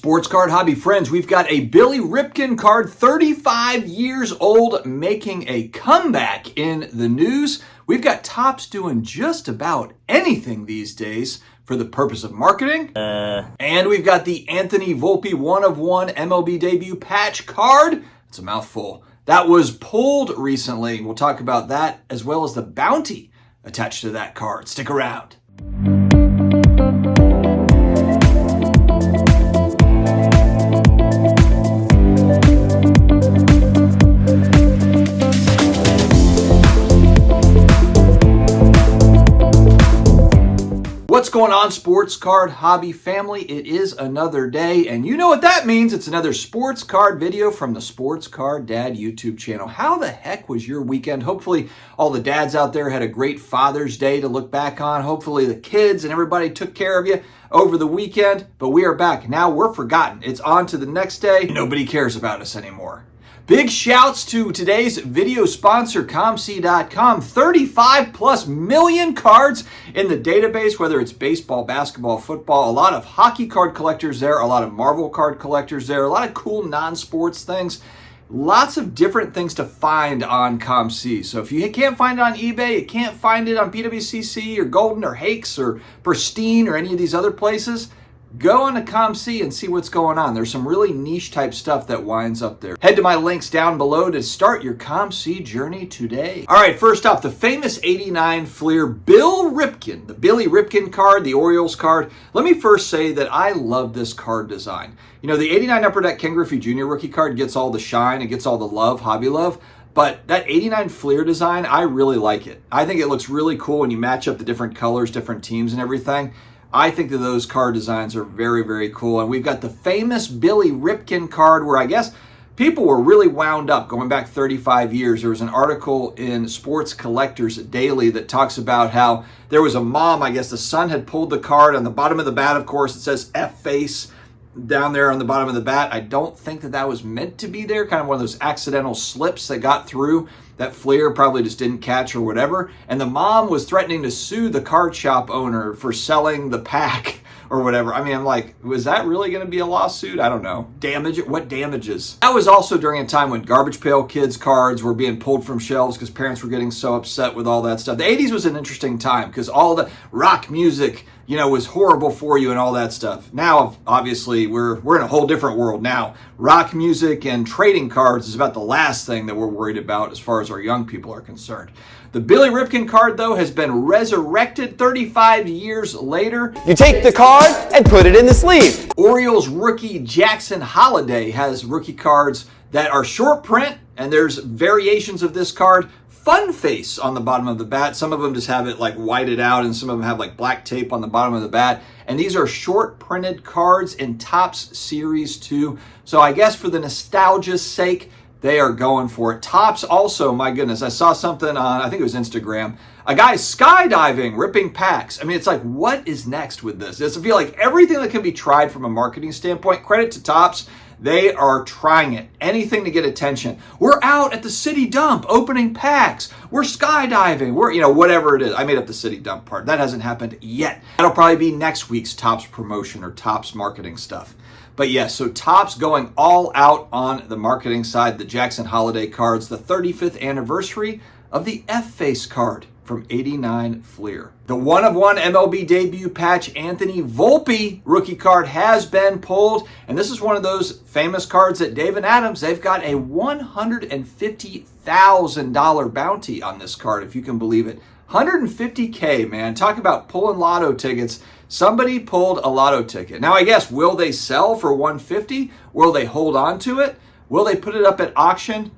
Sports card hobby friends, we've got a Billy Ripken card, 35 years old, making a comeback in the news. We've got Topps doing just about anything these days for the purpose of marketing. And we've got the Anthony Volpe 1/1 MLB debut patch card. It's a mouthful. That was pulled recently. We'll talk about that as well as the bounty attached to that card. Stick around. What's going on, sports card hobby family? It is another day, and you know what that means. It's another sports card video from the Sports Card Dad YouTube channel. How the heck was your weekend? Hopefully all the dads out there had a great Father's Day to look back on. Hopefully the kids and everybody took care of you over the weekend, but we are back. Now we're forgotten. It's on to the next day. Nobody cares about us anymore. Big shouts to today's video sponsor, COMC.com. 35 plus million cards in the database, whether it's baseball, basketball, football, a lot of hockey card collectors there, a lot of Marvel card collectors there, a lot of cool non-sports things. Lots of different things to find on COMC. So if you can't find it on eBay, you can't find it on PWCC or Golden or Hakes or Pristine or any of these other places, go on to COMC and see what's going on. There's some really niche type stuff that winds up there. Head to my links down below to start your COMC journey today. All right, first off, the famous 89 Fleer Bill Ripken, the Billy Ripken card, the Orioles card. Let me first say that I love this card design. You know, the 89 Upper Deck Ken Griffey Jr. rookie card gets all the shine, it gets all the love, hobby love. But that 89 Fleer design, I really like it. I think it looks really cool when you match up the different colors, different teams and everything. I think that those card designs are very, very cool. And we've got the famous Billy Ripken card where I guess people were really wound up going back 35 years. There was an article in Sports Collectors Daily that talks about how there was a mom, I guess the son had pulled the card on the bottom of the bat, of course, it says F-face down there on the bottom of the bat. I don't think that that was meant to be there, kind of one of those accidental slips that got through that Fleer probably just didn't catch or whatever. And the mom was threatening to sue the card shop owner for selling the pack or whatever. I mean, I'm like, was that really going to be a lawsuit? I don't know. What damages? That was also during a time when Garbage Pail Kids cards were being pulled from shelves because parents were getting so upset with all that stuff. The 80s was an interesting time because all the rock music, you know, was horrible for you and all that stuff. Now, obviously, we're in a whole different world now. Rock music and trading cards is about the last thing that we're worried about as far as our young people are concerned. The Billy Ripken card, though, has been resurrected 35 years later. You take the card and put it in the sleeve. Orioles rookie Jackson Holliday has rookie cards that are short print, and there's variations of this card. Fun face on the bottom of the bat. Some of them just have it like whited out, and some of them have like black tape on the bottom of the bat. And these are short printed cards in Topps Series 2. So I guess for the nostalgia's sake, they are going for it. Topps also, my goodness, I saw something on, I think it was Instagram, a guy skydiving, ripping packs. I mean, it's like, what is next with this? I feel like everything that can be tried from a marketing standpoint, credit to Topps, they are trying it. Anything to get attention. We're out at the city dump opening packs. We're skydiving. We're, you know, whatever it is. I made up the city dump part. That hasn't happened yet. That'll probably be next week's Topps promotion or Topps marketing stuff. But yes, so Topps going all out on the marketing side. The Jackson Holliday cards, the 35th anniversary of the F-face card from 89 Fleer. The 1/1 MLB debut patch Anthony Volpe rookie card has been pulled. And this is one of those famous cards at Dave & Adams. They've got a $150,000 bounty on this card, if you can believe it. $150K, man. Talk about pulling lotto tickets. Somebody pulled a lotto ticket. Now, I guess, will they sell for $150? Will they hold on to it? Will they put it up at auction?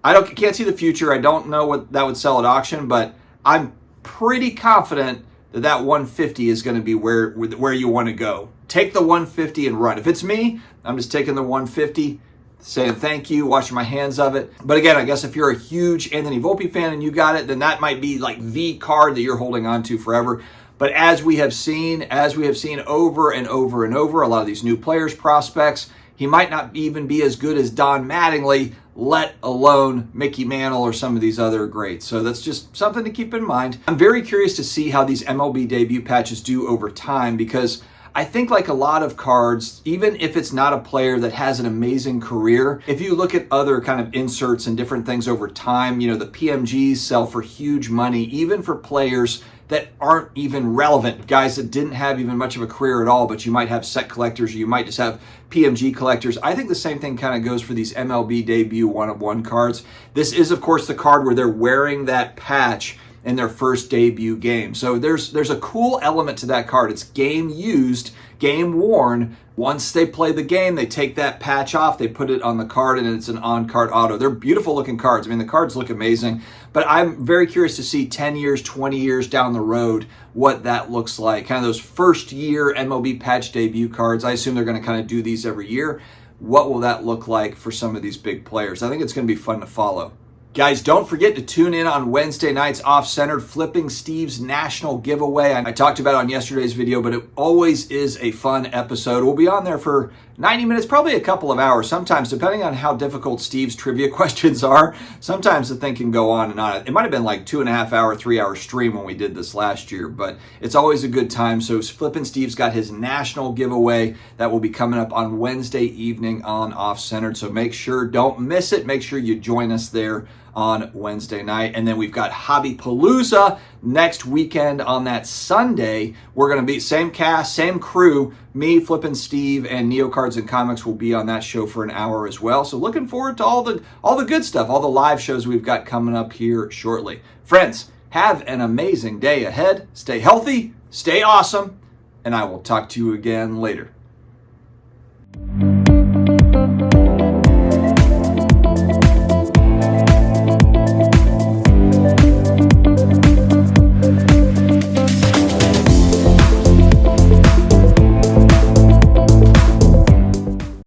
I can't see the future. I don't know what that would sell at auction, but I'm pretty confident that that 150 is going to be where you want to go. Take the 150 and run. If it's me, I'm just taking the 150, saying thank you, washing my hands of it. But again, I guess if you're a huge Anthony Volpe fan and you got it, then that might be like the card that you're holding on to forever. But as we have seen over and over and over, a lot of these new players, prospects, he might not even be as good as Don Mattingly, let alone Mickey Mantle or some of these other greats. So that's just something to keep in mind. I'm very curious to see how these MLB debut patches do over time because I think like a lot of cards, even if it's not a player that has an amazing career, if you look at other kind of inserts and different things over time, you know, the PMGs sell for huge money, even for players that aren't even relevant, guys that didn't have even much of a career at all, but you might have set collectors, or you might just have PMG collectors. I think the same thing kind of goes for these MLB debut one-of-one cards. This is, of course, the card where they're wearing that patch in their first debut game. So there's a cool element to that card. It's game used, game worn. Once they play the game, they take that patch off, they put it on the card, and it's an on-card auto. They're beautiful looking cards. I mean, the cards look amazing, but I'm very curious to see 10 years, 20 years down the road what that looks like. Kind of those first year MLB patch debut cards. I assume they're going to kind of do these every year. What will that look like for some of these big players? I think it's going to be fun to follow. Guys, don't forget to tune in on Wednesday nights, Off-Centered, Flipping Steve's National Giveaway. I talked about it on yesterday's video, but it always is a fun episode. We'll be on there for 90 minutes, probably a couple of hours. Sometimes, depending on how difficult Steve's trivia questions are, sometimes the thing can go on and on. It might have been like 2.5 hour, 3 hour stream when we did this last year, but it's always a good time. So Flippin' Steve's got his national giveaway that will be coming up on Wednesday evening on Off-Centered. So make sure, don't miss it. Make sure you join us there on Wednesday night. And then we've got Hobby Palooza next weekend on that Sunday. We're going to be same cast, same crew. Me, Flippin' Steve, and Neo Cards and Comics will be on that show for an hour as well. So looking forward to all the good stuff, all the live shows we've got coming up here shortly. Friends, have an amazing day ahead. Stay healthy, stay awesome, and I will talk to you again later.